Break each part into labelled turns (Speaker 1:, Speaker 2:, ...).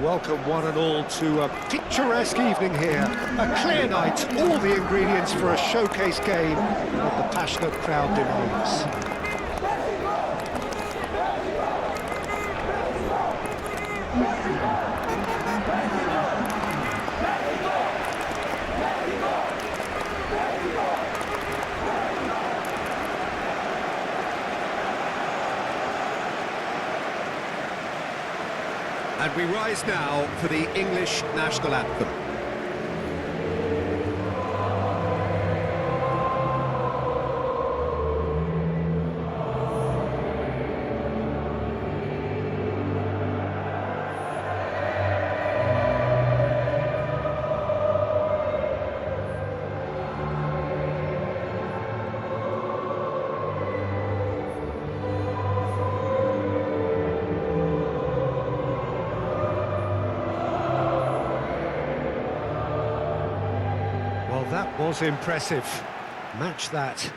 Speaker 1: welcome one and all to a picturesque evening here. A clear night, all the ingredients for a showcase game that the passionate crowd demands. And we rise now for the English national anthem. Well, that was impressive. Match that.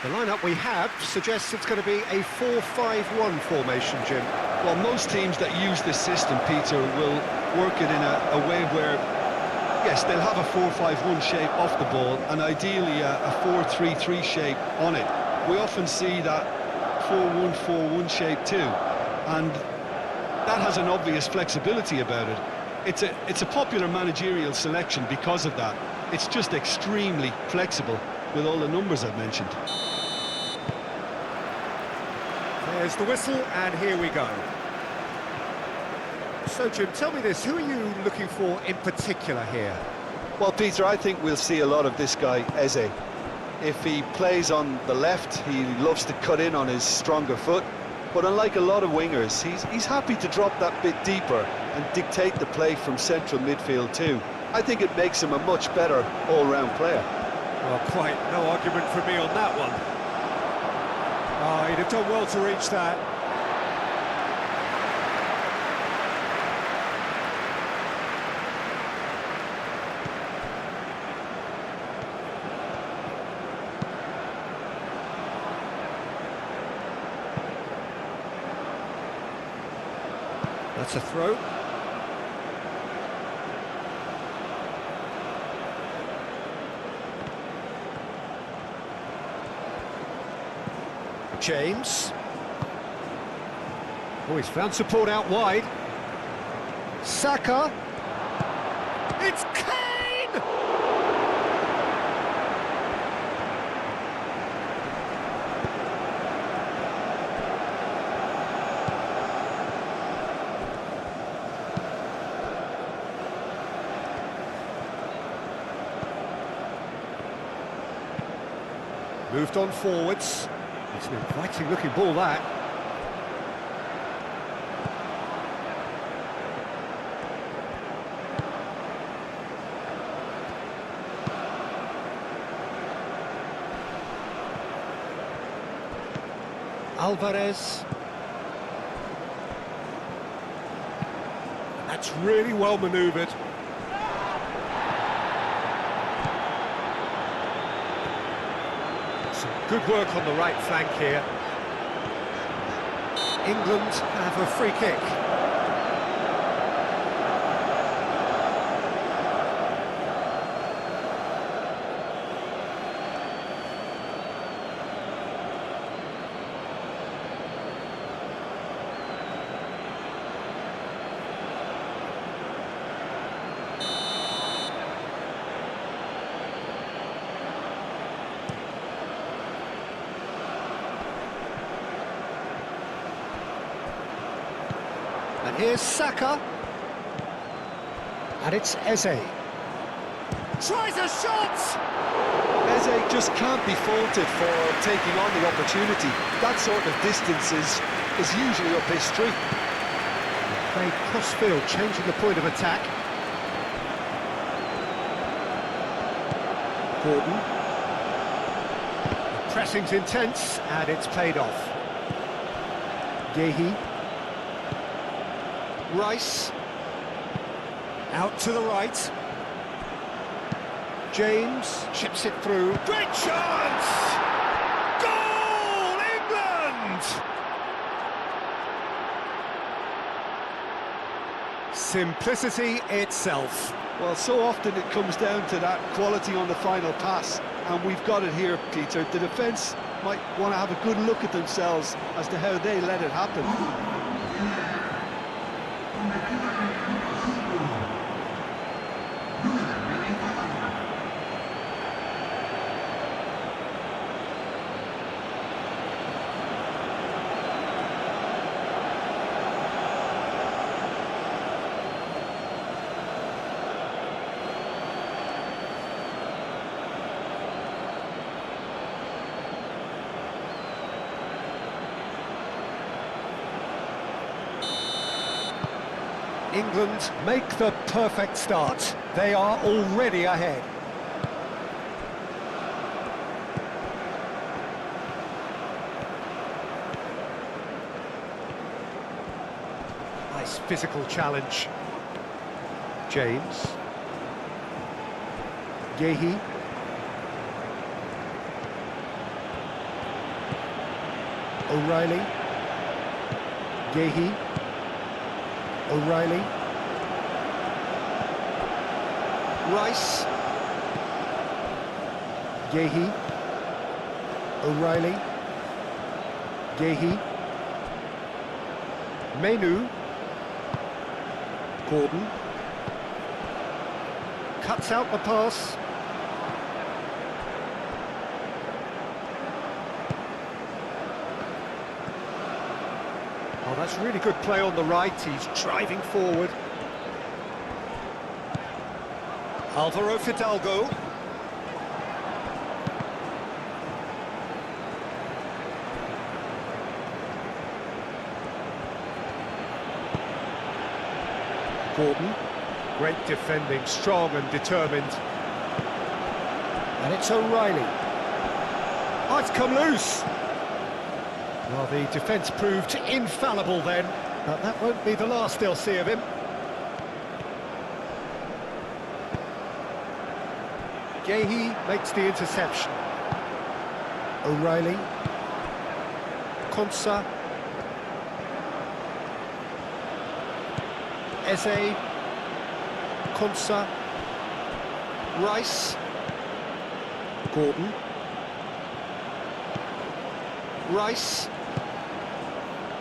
Speaker 1: The lineup we have suggests it's going to be a 4-5-1 formation, Jim.
Speaker 2: Well, most teams that use this system, Peter, will work it in a way where, yes, they'll have a 4-5-1 shape off the ball and ideally a 4-3-3 shape on it. We often see that 4-1-4-1 shape too, and that has an obvious flexibility about it. It's a popular managerial selection because of that. It's just extremely flexible with all the numbers I've mentioned.
Speaker 1: There's the whistle, and here we go. So, Jim, tell me this, who are you looking for in particular here?
Speaker 2: Well, Peter, I think we'll see a lot of this guy, Eze. If he plays on the left, he loves to cut in on his stronger foot, but unlike a lot of wingers, he's happy to drop that bit deeper and dictate the play from central midfield too. I think it makes him a much better all-round player.
Speaker 1: Well, quite no argument from me on that one. Oh, he'd have done well to reach that. That's a throw. James. Oh, he's found support out wide. Saka. It's Kane! Moved on forwards. It's an inviting looking ball, that. Alvarez. That's really well manoeuvred. Some good work on the right flank here. England have a free kick. And here's Saka. And it's Eze. Tries a shot!
Speaker 2: Eze just can't be faulted for taking on the opportunity. That sort of distance is usually up his street.
Speaker 1: Played cross-field, changing the point of attack. Gordon. The pressing's intense, and it's played off. Gehi. Rice. Out to the right. James chips it through. Great chance! Goal, England! Simplicity itself.
Speaker 2: Well, so often it comes down to that quality on the final pass, and we've got it here, Peter. The defence might want to have a good look at themselves as to how they let it happen.
Speaker 1: England make the perfect start. They are already ahead. Nice physical challenge. James. Gehi. O'Reilly. Gehi. O'Reilly. Rice. Gehi. O'Reilly. Gehi. Menu. Gordon. Cuts out the pass. Oh, that's really good play on the right. He's driving forward. Alvaro Fidalgo. Gordon. Great defending, strong and determined. And it's O'Reilly. Oh, it's come loose. Well, the defence proved infallible then, but that won't be the last they'll see of him. Gehi makes the interception. O'Reilly. Konsa. Eze. Konsa. Rice. Gordon. Rice.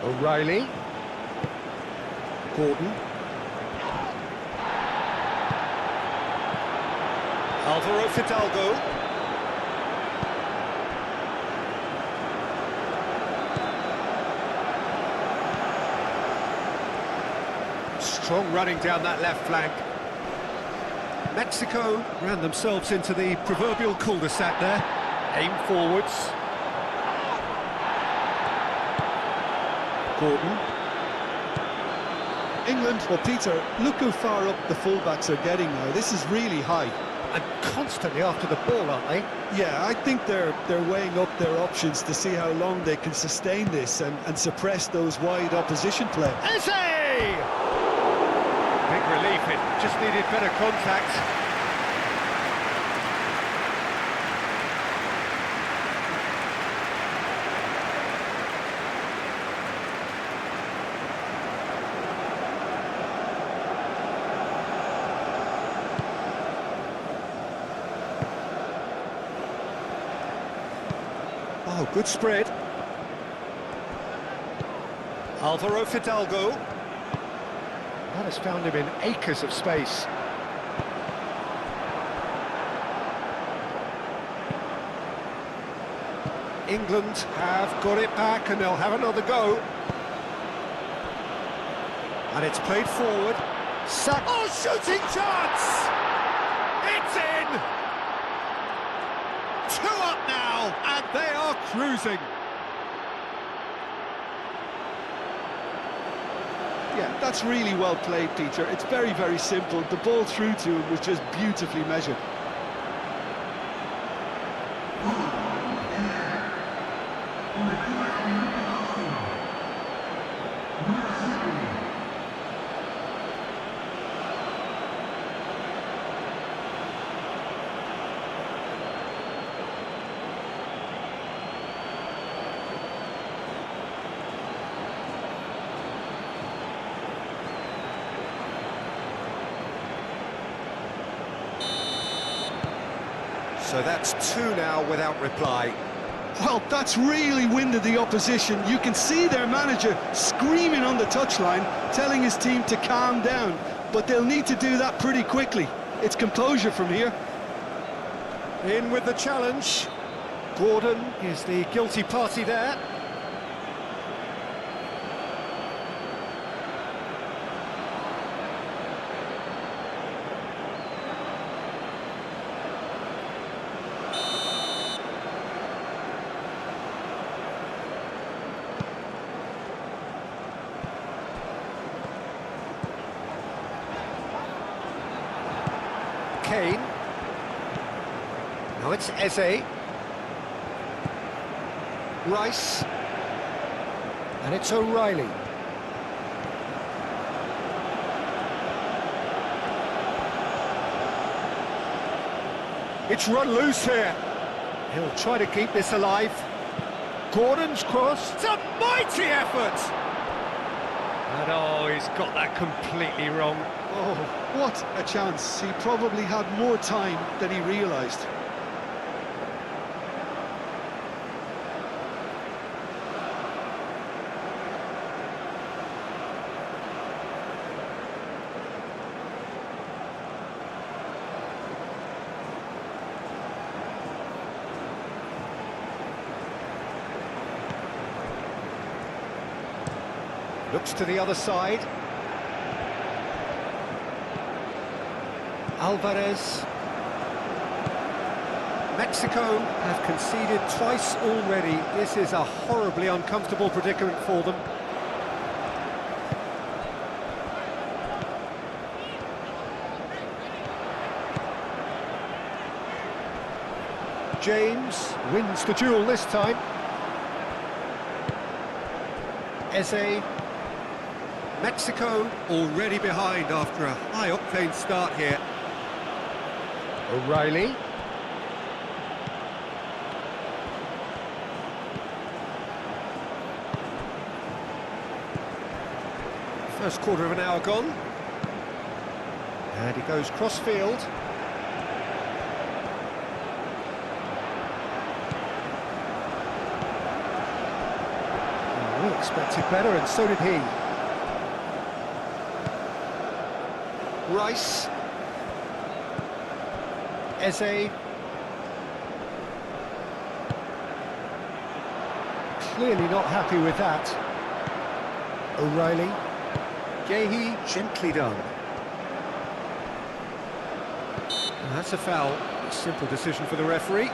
Speaker 1: O'Reilly. Gordon. Alvaro Fidalgo. Strong running down that left flank. Mexico ran themselves into the proverbial cul-de-sac there. Aim forwards. Gordon.
Speaker 2: England, well, Peter, look how far up the fullbacks are getting now. This is really high.
Speaker 1: And constantly after the ball, aren't they?
Speaker 2: Yeah, I think they're weighing up their options to see how long they can sustain this and suppress those wide opposition players.
Speaker 1: Eze! Big relief, it just needed better contact. Oh, good spread. Alvaro Fidalgo. That has found him in acres of space. England have got it back and they'll have another go. And it's played forward. Oh, shooting chance! It's in! 2 up now, and they are cruising.
Speaker 2: Yeah, that's really well played, Peter. It's very, very simple. The ball through to him was just beautifully measured.
Speaker 1: So that's 2 now without reply.
Speaker 2: Well, that's really winded the opposition. You can see their manager screaming on the touchline, telling his team to calm down. But they'll need to do that pretty quickly. It's composure from here.
Speaker 1: In with the challenge. Gordon is the guilty party there. Kane. Now it's Eze. Rice. And it's O'Reilly. It's run loose here. He'll try to keep this alive. Gordon's cross. It's a mighty effort! And oh, he's got that completely wrong.
Speaker 2: Oh, what a chance. He probably had more time than he realised.
Speaker 1: Looks to the other side. Alvarez. Mexico have conceded twice already. This is a horribly uncomfortable predicament for them. James wins the duel this time. Eze. Mexico already behind after a high-octane start here. O'Reilly. First quarter of an hour gone. And he goes cross-field. We expected better, and so did he. Rice. Eze. Clearly not happy with that. O'Reilly. Gehi, gently done. And that's a foul. A simple decision for the referee.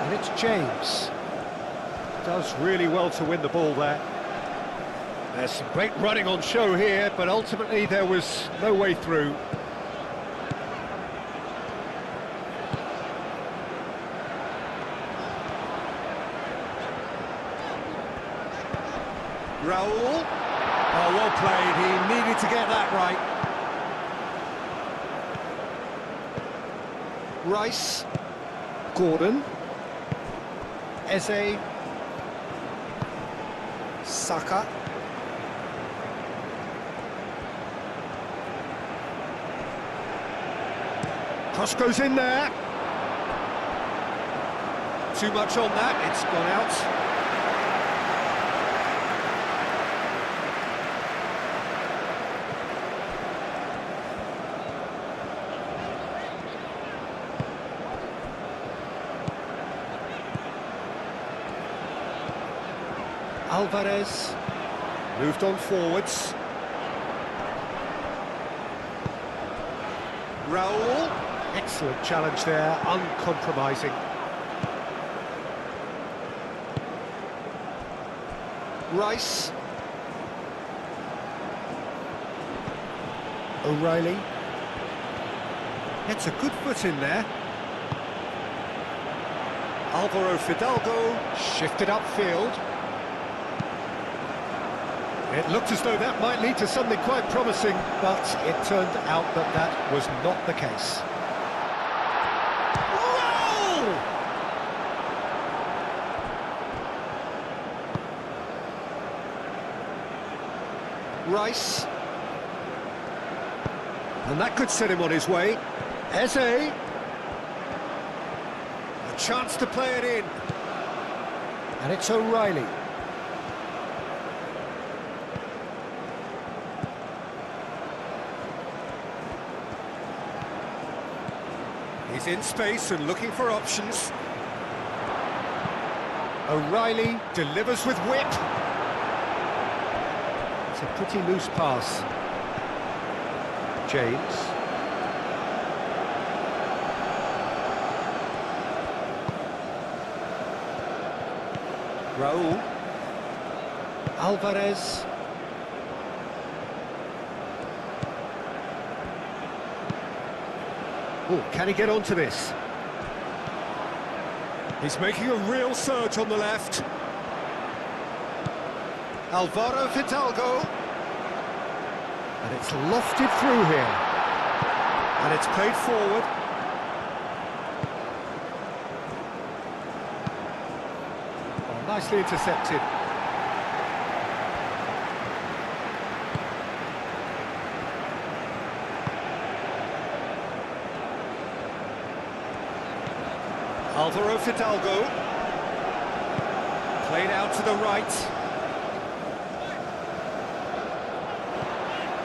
Speaker 1: And it's James. Does really well to win the ball there. There's some great running on show here, but ultimately there was no way through. Raul. Oh, well played. He needed to get that right. Rice. Gordon. Eze. Saka. Cross goes in there. too much on that, it's gone out. Alvarez moved on forwards. Raul, excellent challenge there, uncompromising. Rice. O'Reilly. Gets a good foot in there. Alvaro Fidalgo shifted upfield. It looked as though that might lead to something quite promising, but it turned out that that was not the case. Goal! Rice. And that could set him on his way. Eze. A chance to play it in. And it's O'Reilly. He's in space and looking for options. O'Reilly delivers with whip. It's a pretty loose pass. James. Raul. Alvarez. Oh, can he get onto this? He's making a real surge on the left. Alvaro Fidalgo. And it's lofted through here. And it's played forward. Oh, nicely intercepted. Alvaro Fidalgo, played out to the right.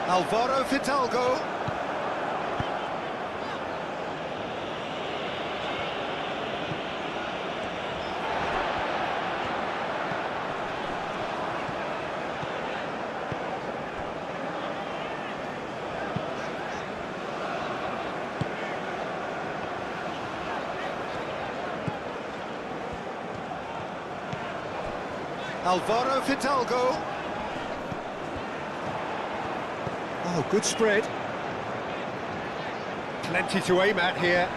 Speaker 1: Alvaro Fidalgo. Alvaro Fidalgo. Oh, good spread. Plenty to aim at here.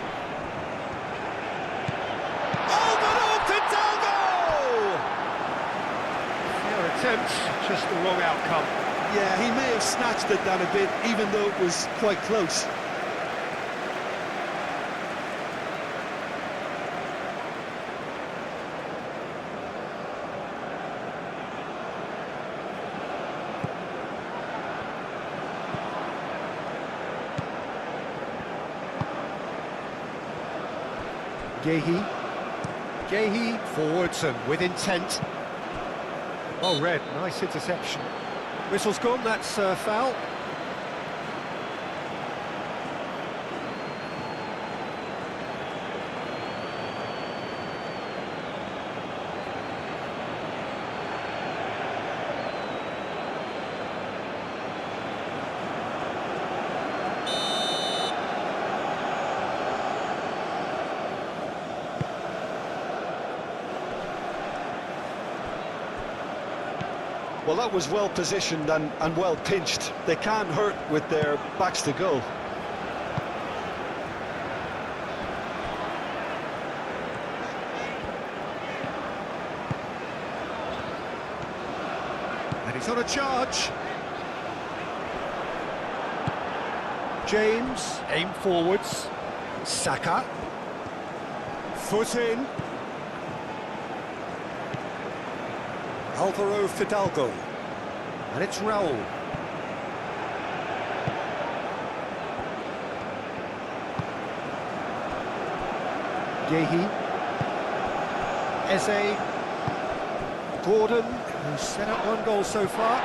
Speaker 1: Alvaro Fidalgo! Fair attempt, just the wrong outcome.
Speaker 2: Yeah, he may have snatched it down a bit, even though it was quite close.
Speaker 1: Gehi forwards and with intent. Oh, red, nice interception. Whistle's gone, that's foul.
Speaker 2: Well, that was well positioned and well pinched. They can't hurt with their backs to goal.
Speaker 1: And he's on a charge. James, aim forwards. Saka. Foot in. Alvaro Fidalgo. And it's Raul. Gehi. Eze. Gordon, who's set up one goal so far.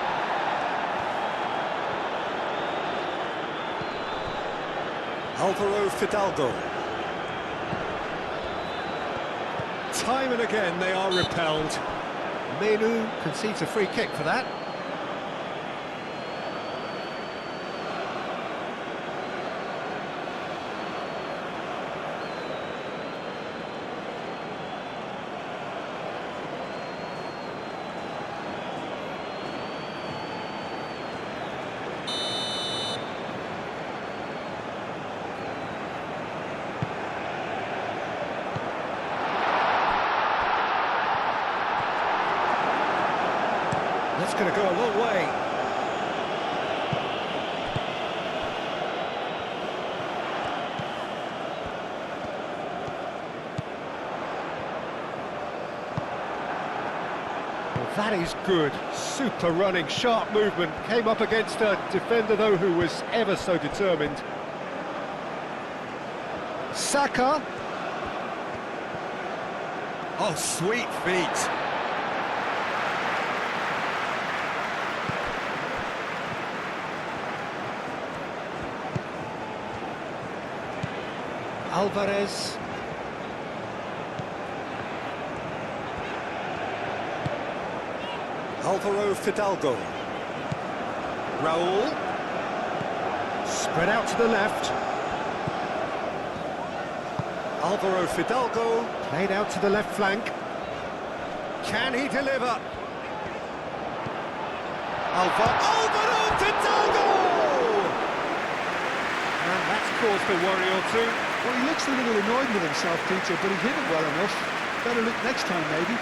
Speaker 1: Alvaro Fidalgo. Time and again they are repelled. Menu concedes a free kick for that. That's going to go a long way. Well, that is good. Super running, sharp movement. Came up against a defender, though, who was ever so determined. Saka. Oh, sweet feet. Alvarez. Alvaro Fidalgo. Raul. Spread out to the left. Alvaro Fidalgo. Played out to the left flank. Can he deliver? Alvaro Fidalgo! And that's caused a worry or two.
Speaker 2: Well, he looks a little annoyed with himself, Peter, but he hit it well enough. Better look next time, maybe.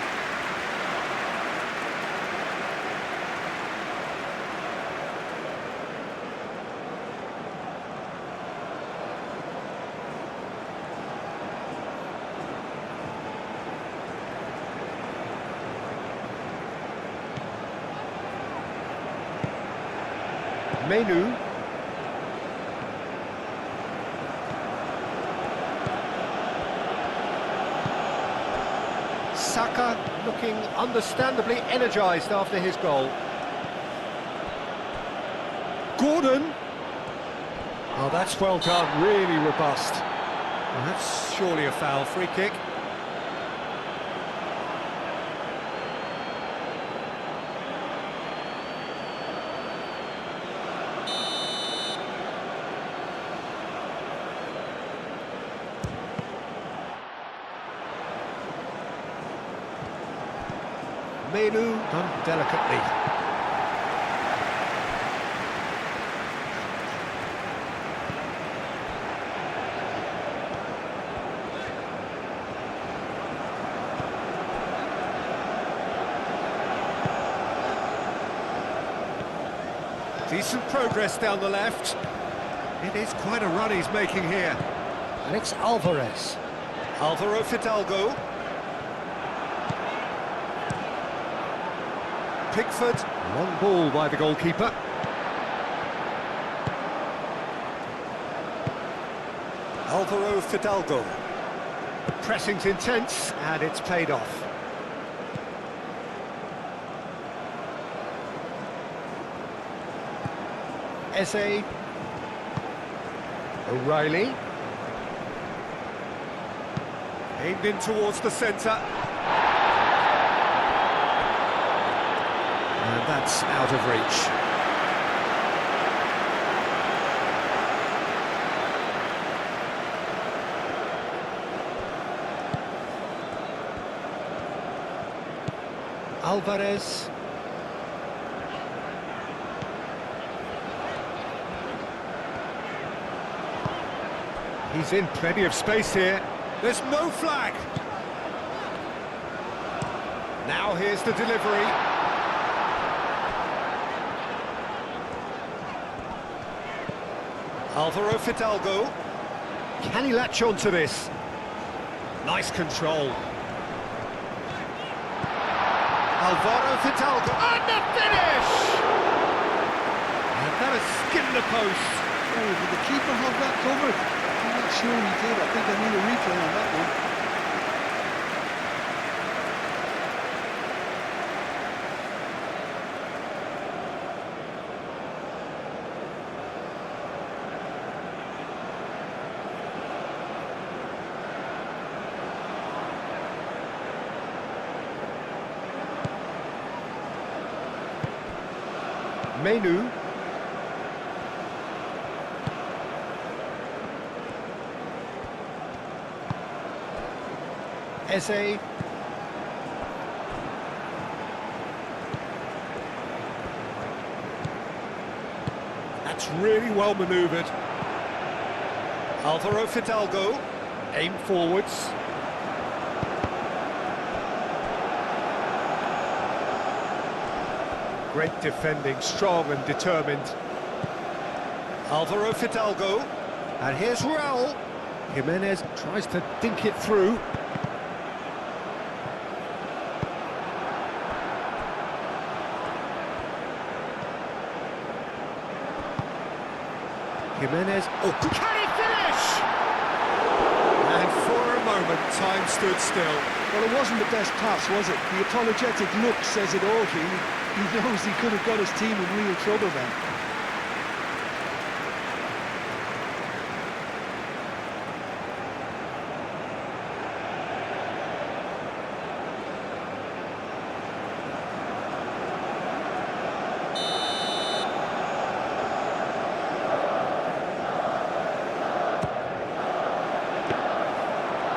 Speaker 1: Menu. Saka looking understandably energised after his goal. Gordon. Oh, that's well done, really robust. Well, that's surely a foul, free kick. Menu done delicately. Decent progress down the left. It is quite a run he's making here. And it's Alvarez. Alvaro Fidalgo. Pickford, long ball by the goalkeeper. Alvaro Fidalgo. Pressing's intense, and it's paid off. Eze. O'Reilly. Aimed in towards the centre. And that's out of reach. Alvarez. He's in plenty of space here. There's no flag. Now here's the delivery. Alvaro Fidalgo. Can he latch on to this? Nice control. Alvaro Fidalgo. And the finish! And that has skimmed the post.
Speaker 2: Oh, did the keeper have that covered? I'm not sure he did. I think I need a replay on that one.
Speaker 1: Menu. Eze. That's really well manoeuvred. Alvaro Fidalgo, aim forwards. Great defending, strong and determined. Alvaro Fidalgo, and here's Raul. Jimenez tries to dink it through. Jimenez, oh, can he finish? And for a moment, time stood still.
Speaker 2: Well, it wasn't the best pass, was it? The apologetic look says it all, really. He knows he could have got his team in real trouble then.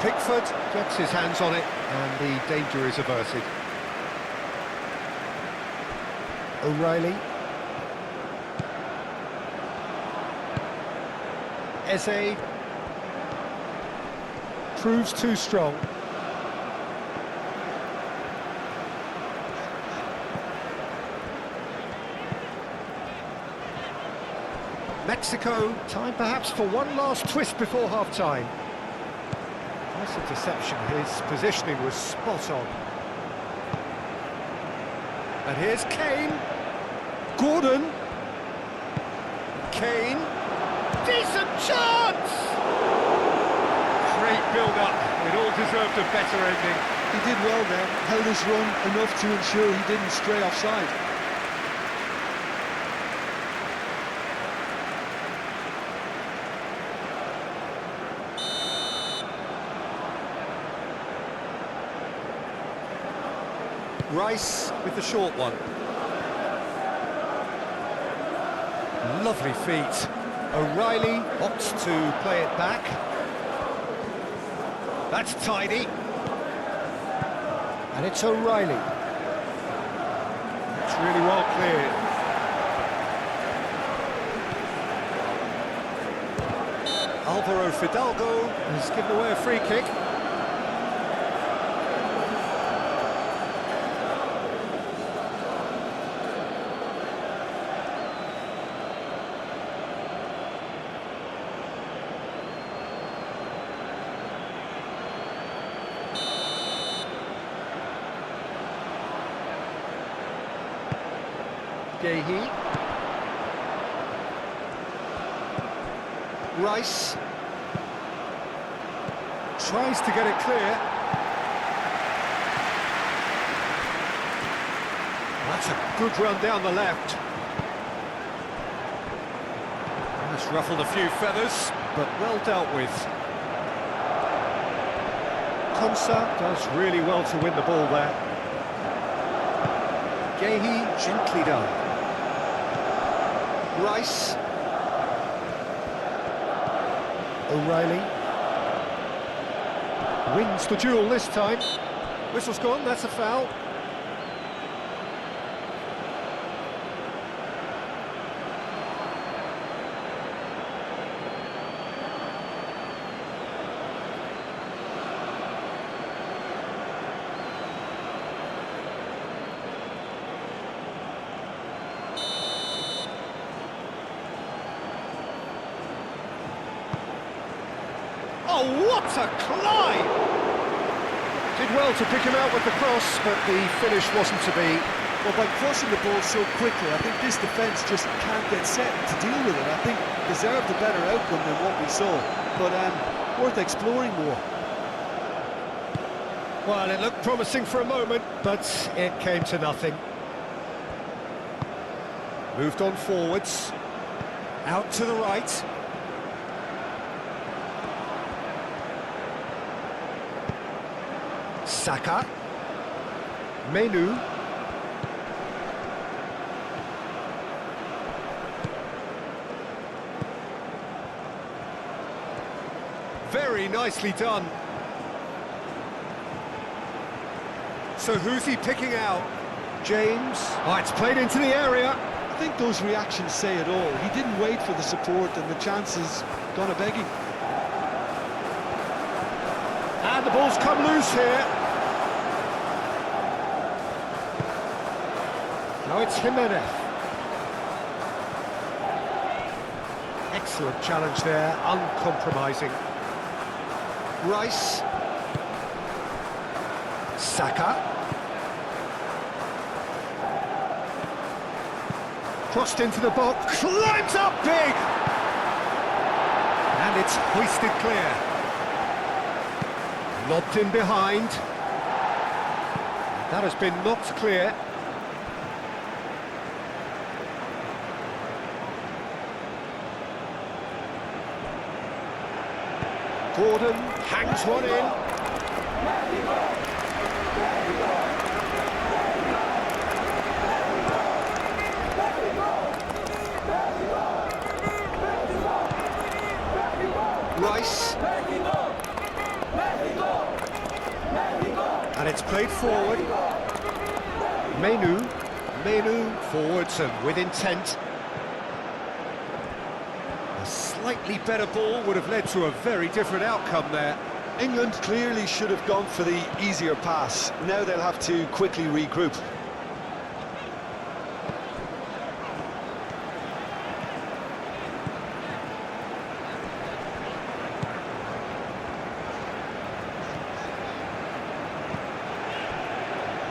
Speaker 1: Pickford gets his hands on it, and the danger is averted. O'Reilly. Eze. Proves too strong. Mexico, time perhaps for one last twist before half-time. Nice interception, his positioning was spot on. And here's Kane. Gordon. Kane. Decent chance! Great build-up. It all deserved a better ending.
Speaker 2: He did well there, held his run enough to ensure he didn't stray offside.
Speaker 1: Rice with the short one. Lovely feet. O'Reilly opts to play it back. That's tidy. And it's O'Reilly. It's really well cleared. Alvaro Fidalgo has given away a free kick. Gehi. Rice tries to get it clear. That's a good run down the left. That's ruffled a few feathers, but well dealt with. Konsa does really well to win the ball there. Gehi gently done. Rice. O'Reilly. Wins the duel this time. Whistle's gone, that's a foul. Oh, what a climb! Did well to pick him out with the cross, but the finish wasn't to be.
Speaker 2: Well, by crossing the ball so quickly, I think this defence just can't get set to deal with it. I think deserved a better outcome than what we saw, but worth exploring more.
Speaker 1: Well, it looked promising for a moment, but it came to nothing. Moved on forwards. Out to the right. Saka. nicely done. So who's he picking out? James. Oh, it's played into the area.
Speaker 2: I think those reactions say it all. He didn't wait for the support and the chances gone a-begging.
Speaker 1: And the ball's come loose here. Now it's Jimenez. Excellent challenge there, uncompromising. Rice. Saka. Crossed into the box, climbs up big! And it's hoisted clear. Lobbed in behind. That has been knocked clear. Gordon hangs one in. Rice. And it's played forward. Menu forwards and with intent. A slightly better ball would have led to a very different outcome there.
Speaker 2: England clearly should have gone for the easier pass. Now they'll have to quickly regroup.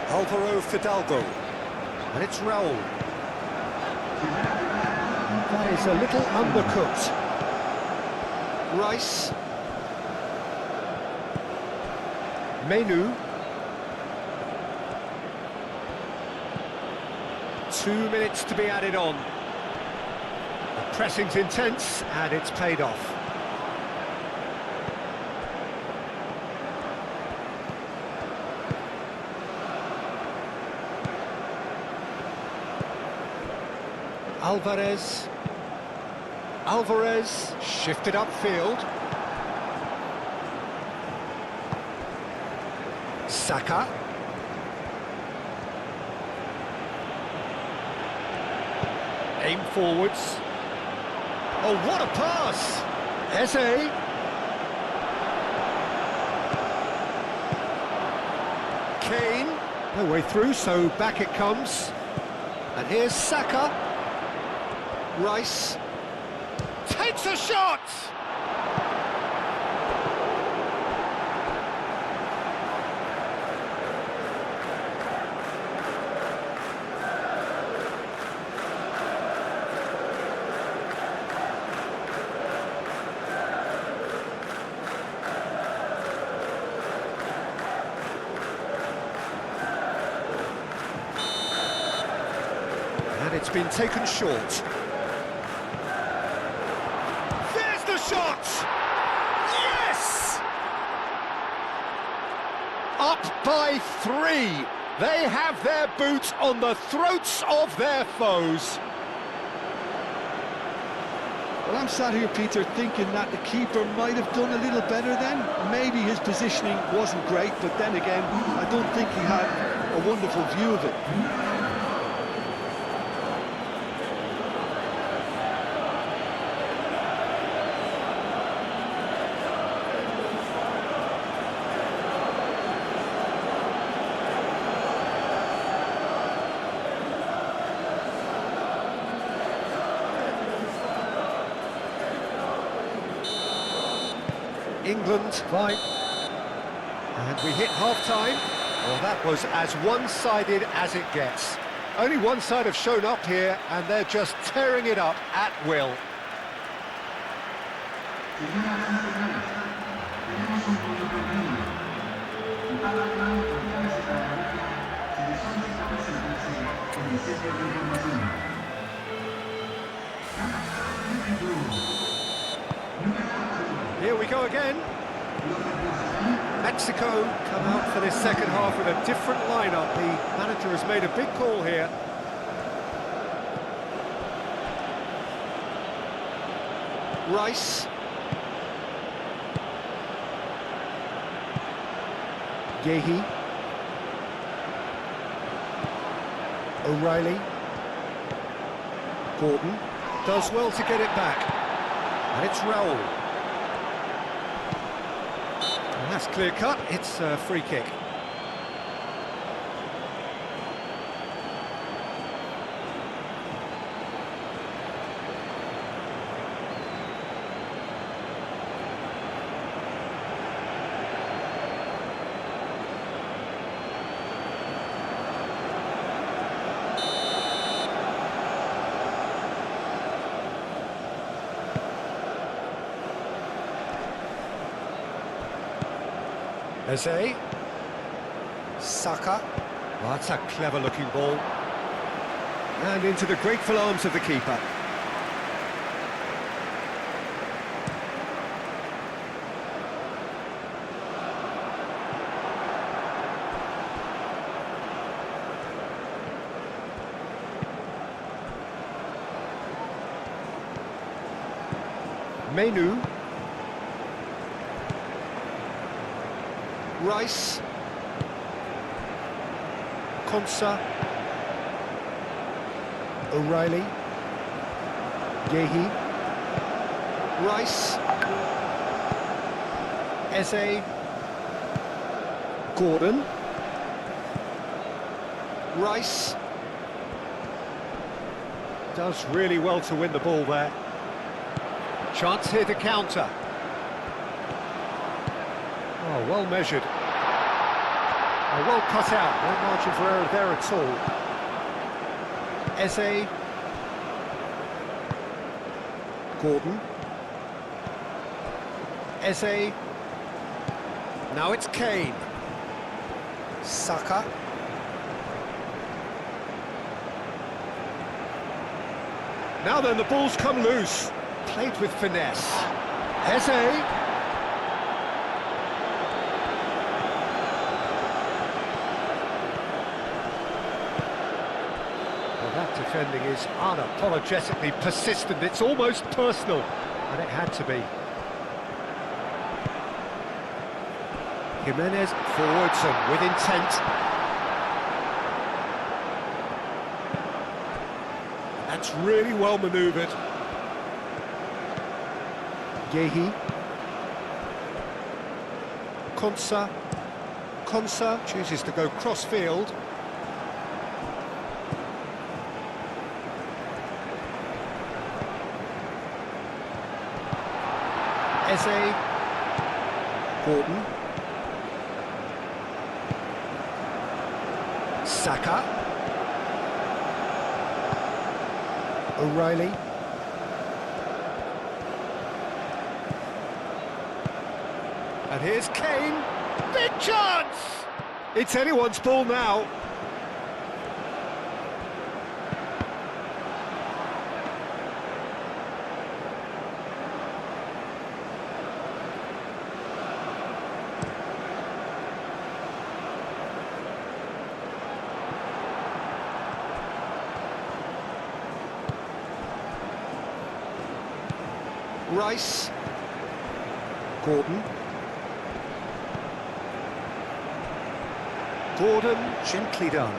Speaker 1: Alvaro Fidalgo, and it's Raul. That is a little undercooked. Rice. Menu. 2 minutes to be added on. The pressing's intense, and it's paid off. Alvarez shifted upfield. Saka. Aim forwards. Oh, what a pass! Eze. Kane. No way through, so back it comes. And here's Saka. Rice takes a shot! And it's been taken short. Shot! Yes! Up by 3. They have their boot on the throats of their foes.
Speaker 2: Well, I'm sat here, Peter, thinking that the keeper might have done a little better then. Maybe his positioning wasn't great, but then again, I don't think he had a wonderful view of it.
Speaker 1: England fight, and we hit half-time. Well, that was as one-sided as it gets. Only one side have shown up here, and they're just tearing it up at will. Here we go again. Mexico come out for this second half with a different lineup. The manager has made a big call here. Rice. Yehi. O'Reilly. Gordon does well to get it back. And it's Raul. And that's clear cut, it's a free kick. Eze. Saka. Well, that's a clever-looking ball. And into the grateful arms of the keeper. Menu. Rice. Konsa. O'Reilly. Yehi. Rice. Eze. Gordon. Rice. Does really well to win the ball there. Chance here to counter. Oh, well measured. Oh, well cut out. No margin for error there at all. Eze. Gordon. Eze. Now it's Kane. Saka. Now then, the ball's come loose. Played with finesse. Eze. Defending is unapologetically persistent, it's almost personal, and it had to be. Jimenez forwards and with intent. That's really well manoeuvred. Yehi. Konsa. Konsa chooses to go cross-field. Eze. Gordon. Saka. O'Reilly. And here's Kane. Big chance! It's anyone's ball now. Rice. Gordon. Gordon, gently done.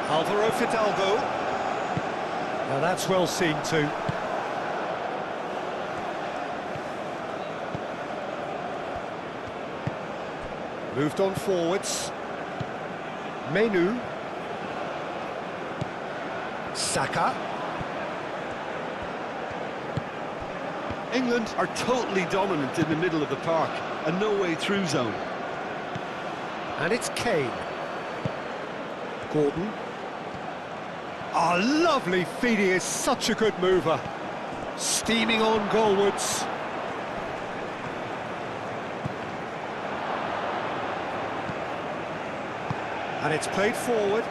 Speaker 1: Alvaro Fidalgo. Now that's well seen too. Moved on forwards. Menu. Saka.
Speaker 2: England are totally dominant in the middle of the park, a no-way through zone.
Speaker 1: And it's Kane. Gordon. Oh, lovely feed, he is such a good mover. Steaming on goalwards. And it's played forward.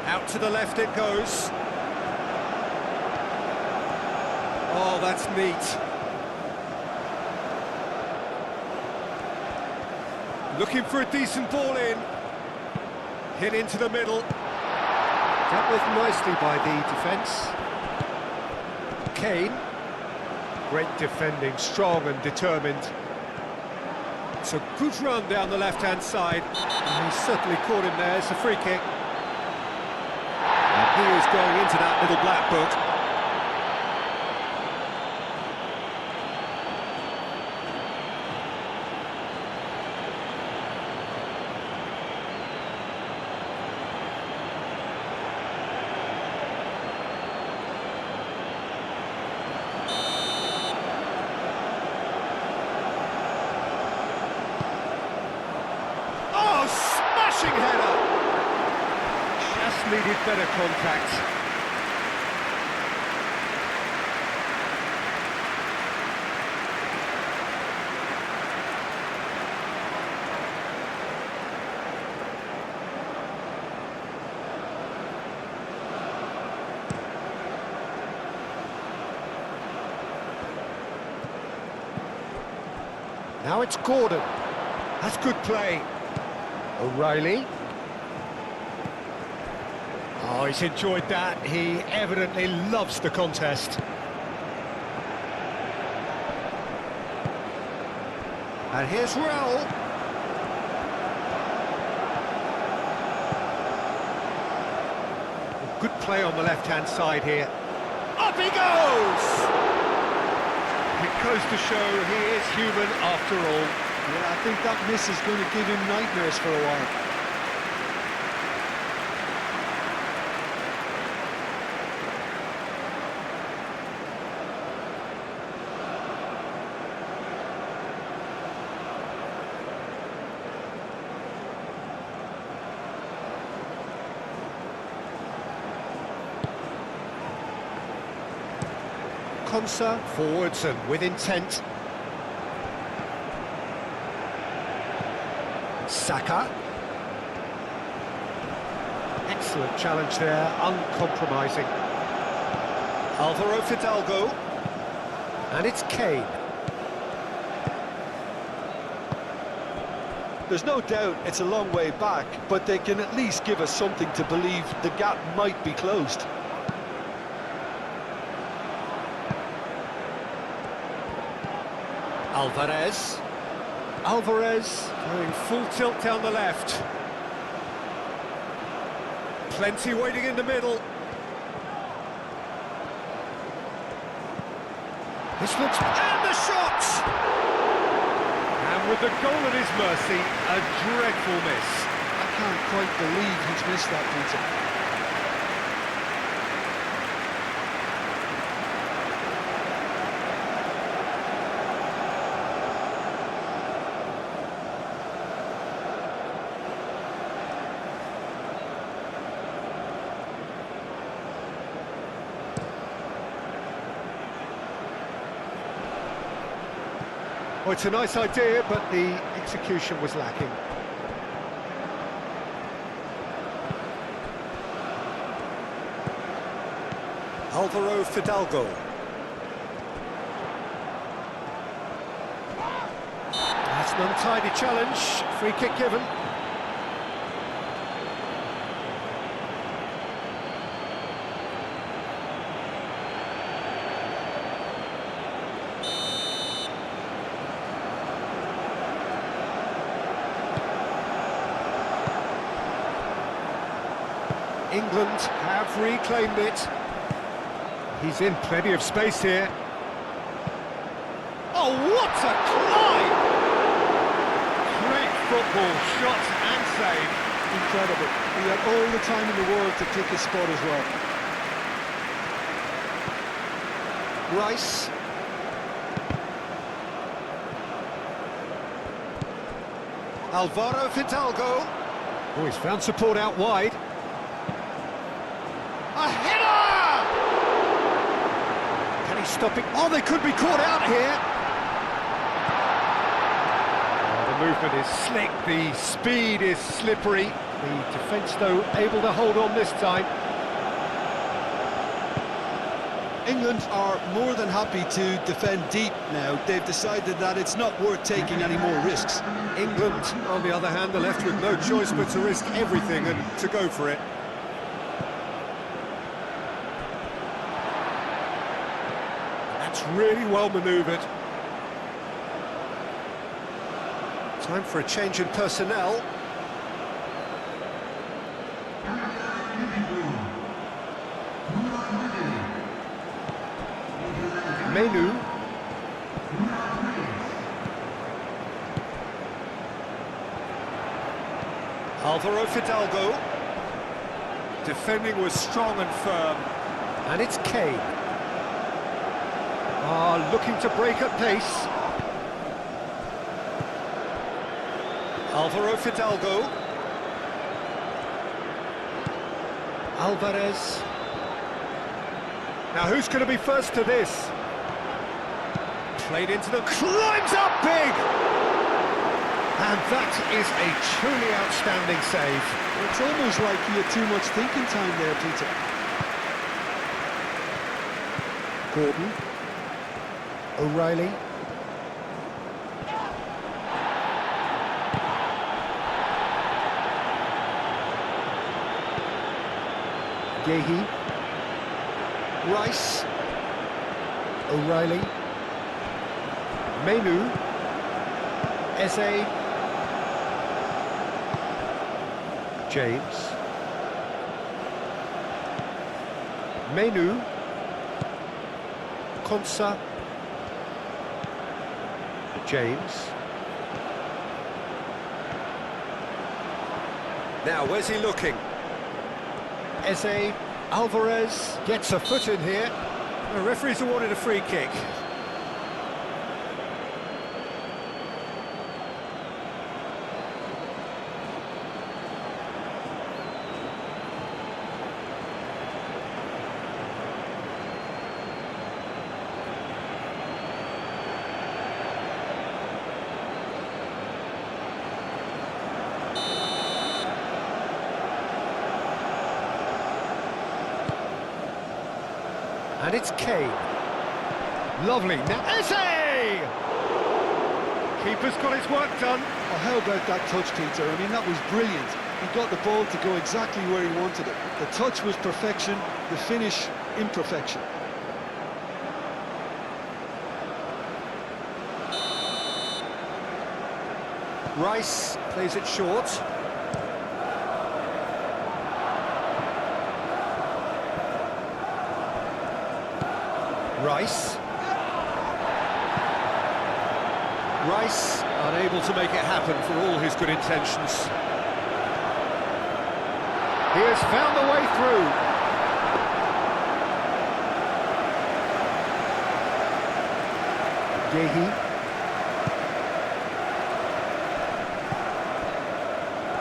Speaker 1: Out to the left it goes. Oh, that's neat. Looking for a decent ball in. Hit into the middle. Dealt with nicely by the defence. Kane. Great defending, strong and determined. It's a good run down the left-hand side. And he's certainly caught him there. It's a free kick. And he is going into that little black book. Header. Just needed better contact. Now it's Gordon. That's good play. O'Reilly. Oh, he's enjoyed that. He evidently loves the contest. And here's Raul. Good play on the left-hand side here. Up he goes! It goes to show he is human after all.
Speaker 2: Yeah, I think that miss is going to give him nightmares for a while.
Speaker 1: Konsa forwards and with intent. Saka. Excellent challenge there, uncompromising. Alvaro Fidalgo. And it's Kane.
Speaker 2: There's no doubt it's a long way back, but they can at least give us something to believe the gap might be closed.
Speaker 1: Alvarez going full tilt down the left. Plenty waiting in the middle. This looks... And the shot! And with the goal at his mercy, a dreadful miss.
Speaker 2: I can't quite believe he's missed that, Peter.
Speaker 1: Well, it's a nice idea, but the execution was lacking. Alvaro Fidalgo. That's an untidy challenge. Free kick given. England have reclaimed it. He's in plenty of space here. Oh, what a climb! Great football, shot and save.
Speaker 2: Incredible. He had all the time in the world to pick his spot as well.
Speaker 1: Rice. Alvaro Fidalgo. Oh, he's found support out wide. A header! Can he stop it? Oh, they could be caught out here. Oh, the movement is slick, the speed is slippery. The defence, though, able to hold on this time.
Speaker 2: England are more than happy to defend deep now. They've decided that it's not worth taking any more risks.
Speaker 1: England, on the other hand, are left with no choice but to risk everything and to go for it. That's That's really well manoeuvred. Time for a change in personnel. Menu. Alvaro Fidalgo. Defending was strong and firm. And it's Kane. Looking to break at pace. Alvaro Fidalgo. Alvarez. Now who's going to be first to this? Played into the... climbs up big! And that is a truly outstanding save.
Speaker 2: It's almost like he had too much thinking time there, Peter.
Speaker 1: Gordon. O'Reilly. Gehi. Rice. O'Reilly. Menu. Eze. James. Menu. Konsa. James. Now, where's he looking? Eze. Alvarez gets a foot in here. The referee's awarded a free kick. And it's Kane. Lovely. Now, Eze! Keeper's got his work done.
Speaker 2: Oh, how about that touch, Peter? I mean, that was brilliant. He got the ball to go exactly where he wanted it. The touch was perfection, the finish, imperfection.
Speaker 1: Rice plays it short. Rice. Rice unable to make it happen for all his good intentions. He has found the way through. Gehi.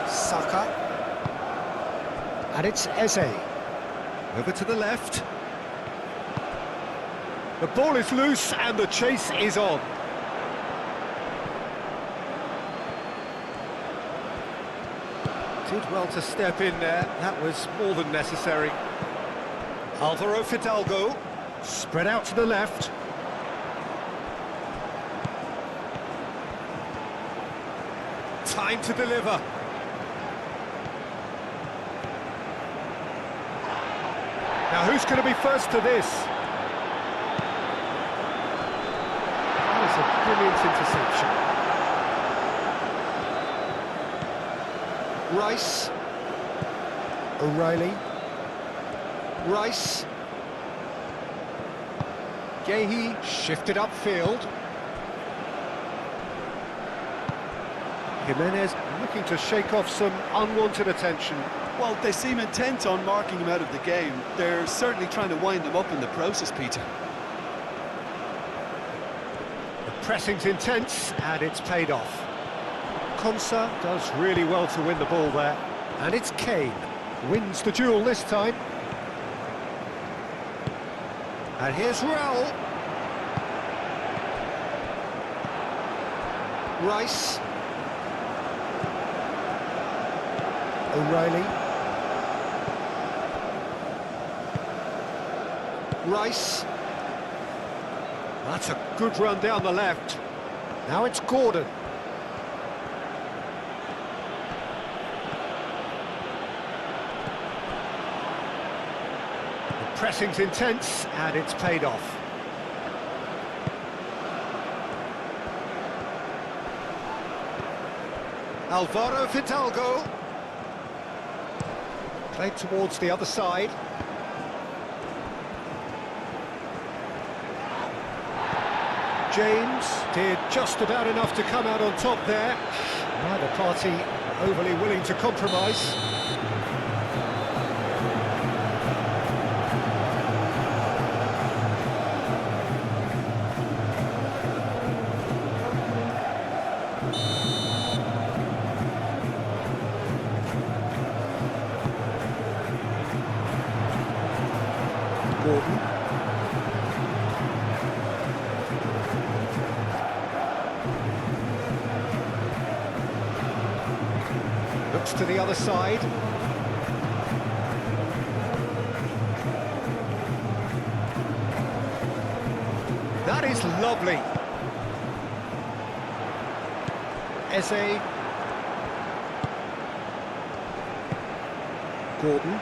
Speaker 1: Saka. And it's Eze. Over to the left. The ball is loose and the chase is on. Did well to step in there. That was more than necessary. Alvaro Fidalgo. Spread out to the left. Time to deliver. Now who's going to be first to this? That is a brilliant interception. Rice. O'Reilly. Rice. Gehi shifted upfield. Jimenez looking to shake off some unwanted attention.
Speaker 2: Well, they seem intent on marking him out of the game. They're certainly trying to wind him up in the process, Peter.
Speaker 1: The pressing's intense, and it's paid off. Konsa does really well to win the ball there. And it's Kane. Wins the duel this time. And here's Raul. Rice. O'Reilly. Rice. That's a good run down the left. Now it's Gordon. The pressing's intense, and it's paid off. Alvaro Fidalgo. Played towards the other side. James did just about enough to come out on top there. Neither party overly willing to compromise. Gordon. Looks to the other side. That is lovely. Eze. Gordon.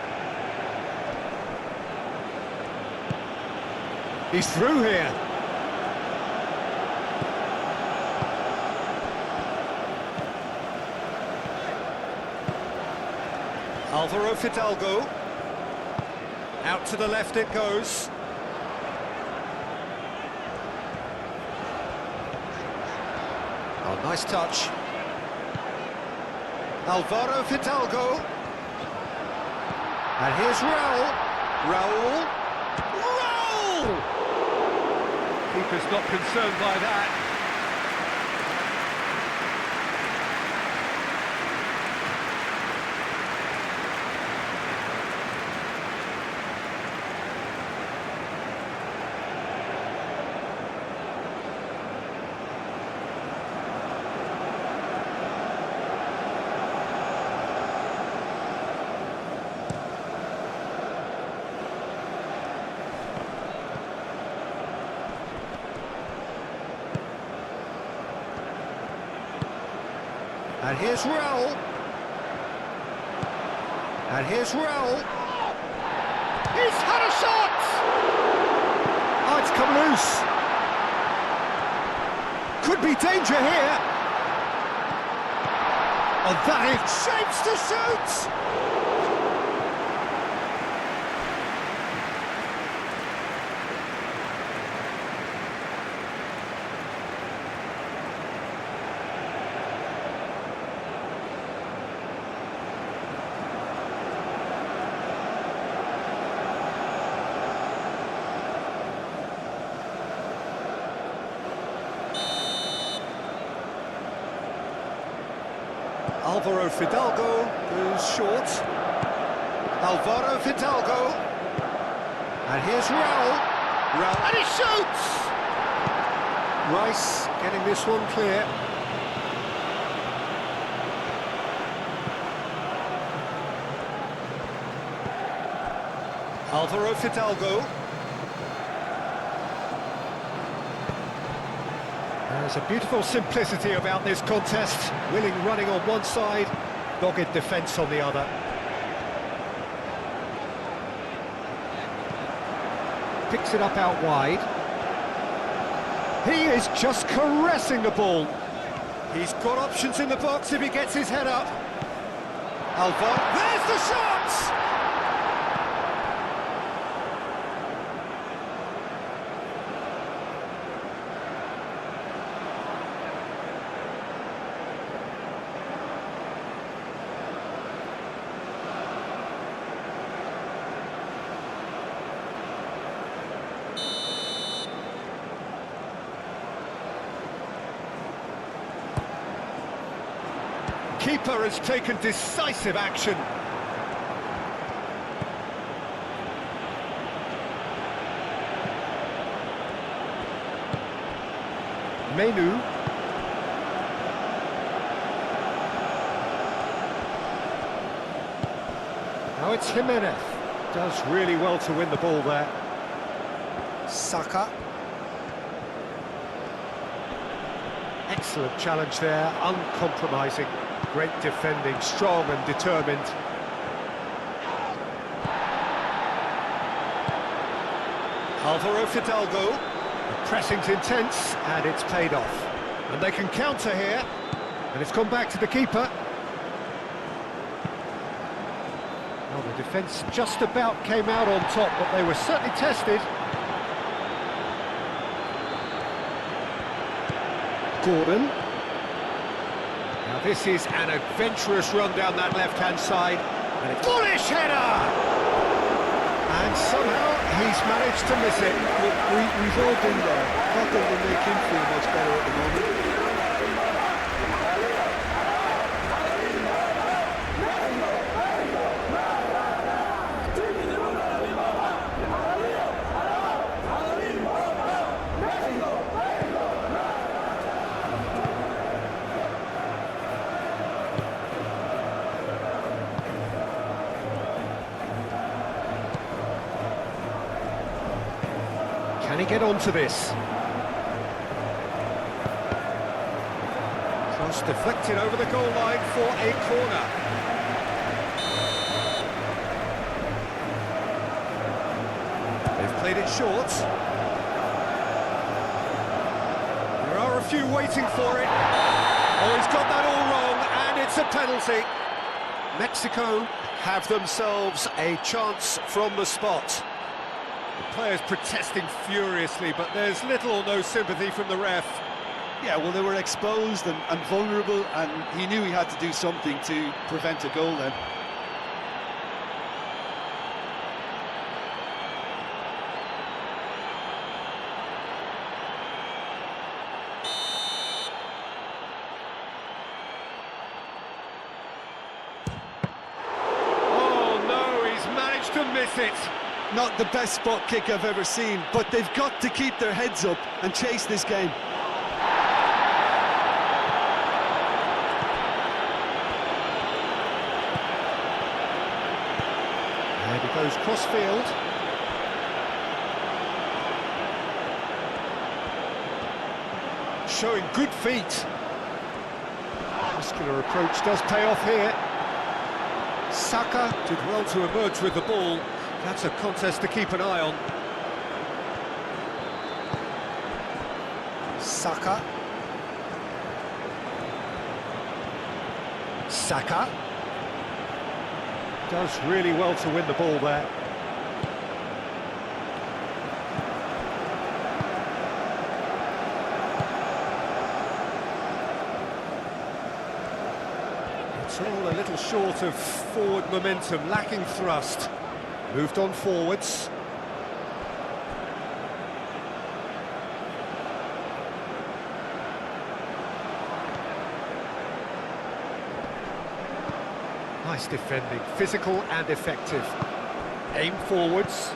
Speaker 1: He's through here. Alvaro Fidalgo. Out to the left it goes. Oh, nice touch. Alvaro Fidalgo. And here's Raul. Raul. Keeper's not concerned by that. And here's Raul. And here's Raul. He's had a shot! Oh, it's come loose. Could be danger here. And that is shapes to shoot! Alvaro Fidalgo goes short. Alvaro Fidalgo. And here's Raul. Raul, and he shoots! Rice getting this one clear. Alvaro Fidalgo. There's a beautiful simplicity about this contest. Willing running on one side, dogged defence on the other. Picks it up out wide. He is just caressing the ball. He's got options in the box if he gets his head up. Alvaro, there's the shot! Keeper has taken decisive action. Menu. Now it's Jimenez. Does really well to win the ball there. Saka. Excellent challenge there, uncompromising. Great defending, strong and determined. Alvaro Fidalgo. The pressing's intense, and it's paid off. And they can counter here. And it's gone back to the keeper. Well, the defence just about came out on top, but they were certainly tested. Gordon. Now this is an adventurous run down that left-hand side. And a bullish header! And somehow he's managed to miss it.
Speaker 2: Look, we've all been there. Not that will make him feel much better at the moment.
Speaker 1: Can he get onto this? Cross deflected over the goal line for a corner. They've played it short. There are a few waiting for it. Oh, he's got that all wrong, and it's a penalty. Mexico have themselves a chance from the spot. The players protesting furiously, but there's little or no sympathy from the ref.
Speaker 2: Yeah, well, they were exposed and vulnerable, and he knew he had to do something to prevent a goal then.
Speaker 1: Oh no, he's managed to miss it.
Speaker 2: Not the best spot kick I've ever seen, but they've got to keep their heads up and chase this game.
Speaker 1: And he goes cross-field. Showing good feet. Muscular approach does pay off here. Saka did well to emerge with the ball. That's a contest to keep an eye on. Saka. Saka. Does really well to win the ball there. It's all a little short of forward momentum, lacking thrust. Moved on forwards. Nice defending, physical and effective. Aim forwards.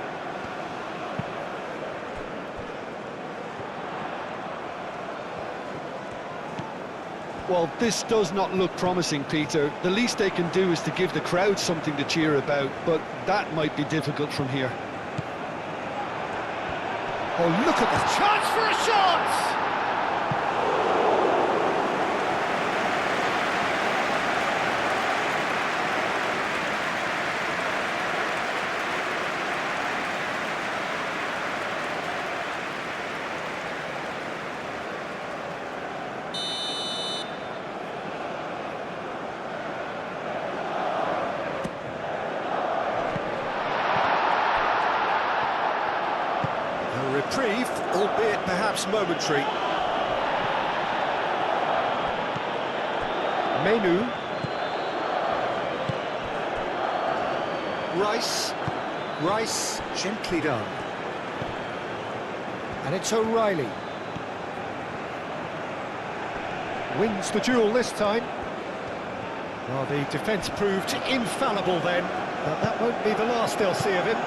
Speaker 2: Well, this does not look promising, Peter. The least they can do is to give the crowd something to cheer about, but that might be difficult from here.
Speaker 1: Oh, look at the chance for a shot! Reprieve, albeit perhaps momentary. Menu. Rice, gently done. And it's O'Reilly. Wins the duel this time. Well, the defence proved infallible then, but that won't be the last they'll see of him.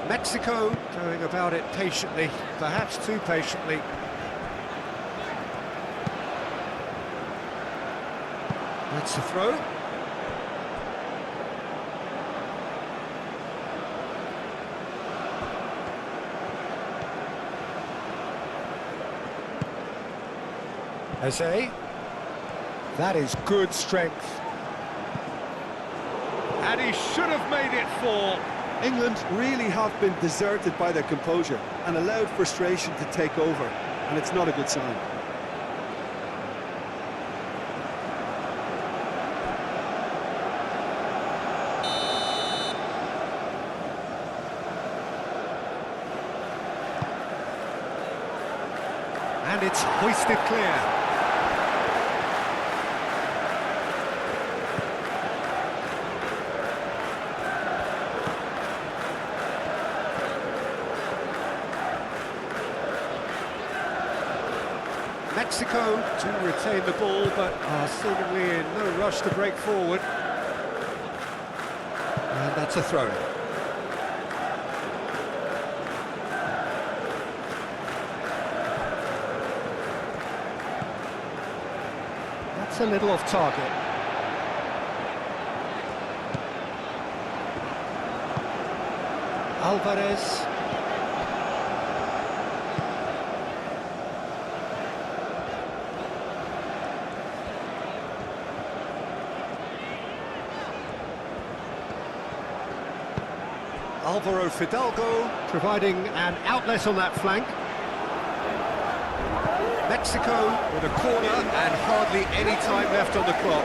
Speaker 1: Mexico going about it patiently, perhaps too patiently. That's a throw. Eze. That is good strength. And he should have made it 4.
Speaker 2: England really have been deserted by their composure and allowed frustration to take over, and it's not a good sign.
Speaker 1: And it's hoisted clear. Mexico to retain the ball, but are seemingly in no rush to break forward. And that's a throw-in. That's a little off target. Alvarez. Alvaro Fidalgo providing an outlet on that flank. Mexico with a corner and hardly any time left on the clock.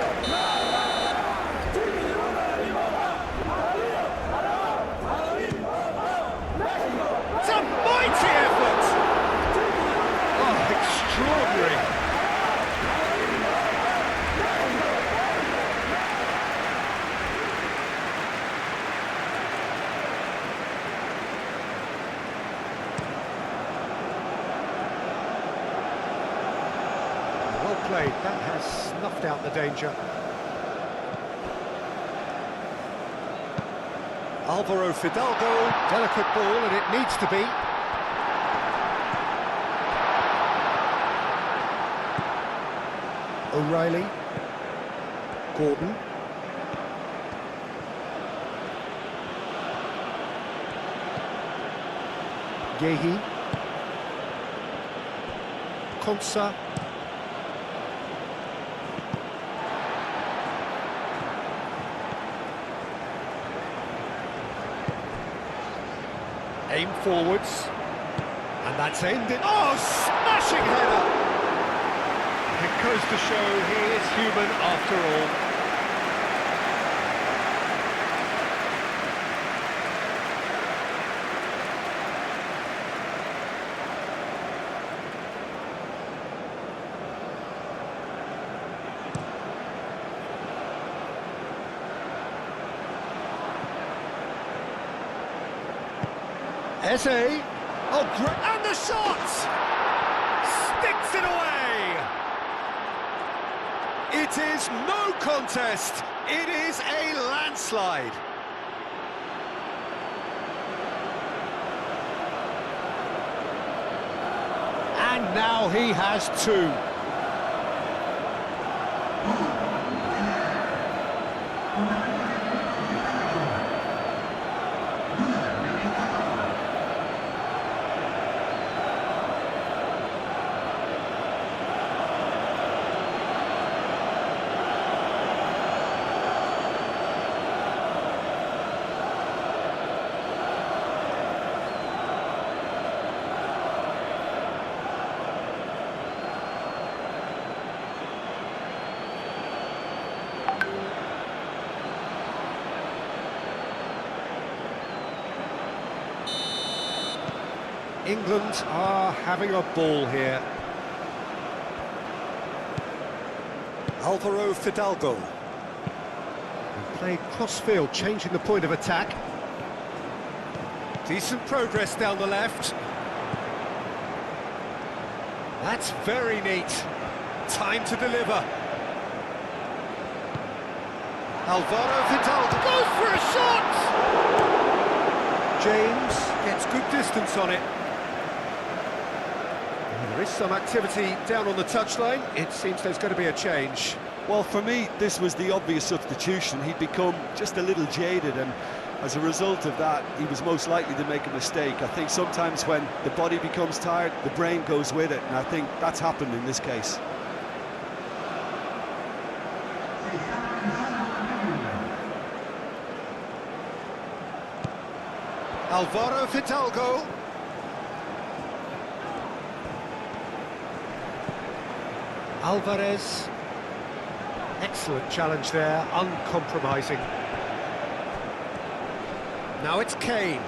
Speaker 1: It's a mighty effort! Oh, extraordinary! Played. That has snuffed out the danger. Alvaro Fidalgo, delicate ball, and it needs to be. O'Reilly. Gordon. Gehi. Konsa. Aim forwards, and that's ended. Oh, smashing header! It goes to show he is human after all. Eze, oh great, and the shot! Sticks it away! It is no contest, it is a landslide. And now he has two. England are having a ball here. Alvaro Fidalgo. He played cross-field, changing the point of attack. Decent progress down the left. That's very neat. Time to deliver. Alvaro Fidalgo goes for a shot! James gets good distance on it. There is some activity down on the touchline. It seems there's going to be a change.
Speaker 2: Well, for me, this was the obvious substitution. He'd become just a little jaded, and as a result of that, he was most likely to make a mistake. I think sometimes when the body becomes tired, the brain goes with it, and I think that's happened in this case.
Speaker 1: Alvaro Fidalgo. Alvarez. Excellent challenge there, uncompromising. Now it's Kane.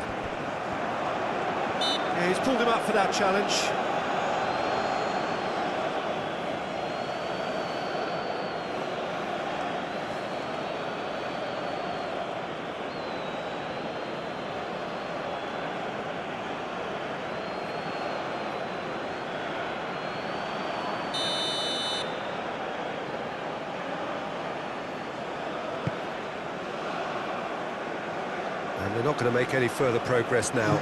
Speaker 1: Yeah, he's pulled him up for that challenge. And they're not going to make any further progress now.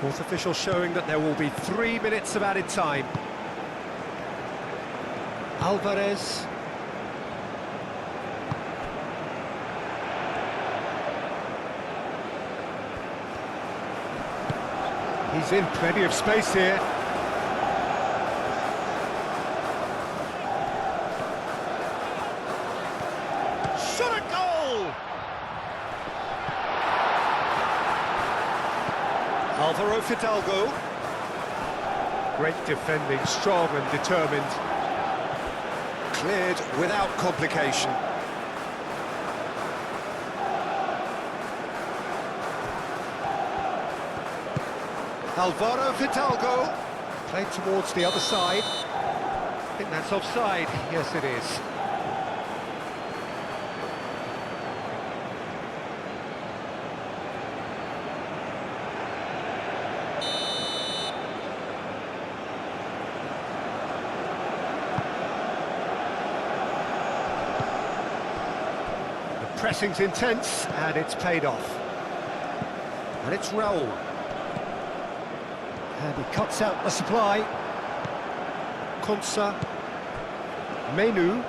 Speaker 1: Fourth official showing that there will be 3 minutes of added time. Alvarez. He's in plenty of space here. Shot a goal! Alvaro Fidalgo. Great defending, strong and determined. Cleared without complication. Alvaro Fidalgo. Played towards the other side. I think that's offside. Yes, it is. Pressing's intense, and it's paid off. And it's Raul. And he cuts out the supply. Konsa. Menu.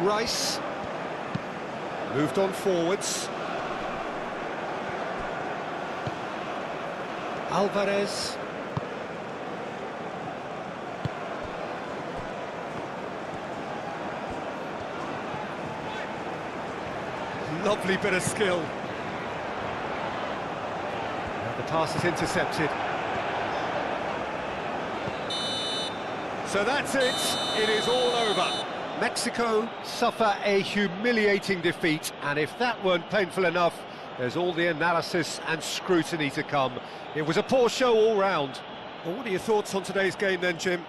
Speaker 1: Rice. Moved on forwards. Alvarez. Lovely bit of skill. And the pass is intercepted. So that's it. It is all over. Mexico suffer a humiliating defeat, and if that weren't painful enough, there's all the analysis and scrutiny to come. It was a poor show all round. Well, what are your thoughts on today's game then, Jim?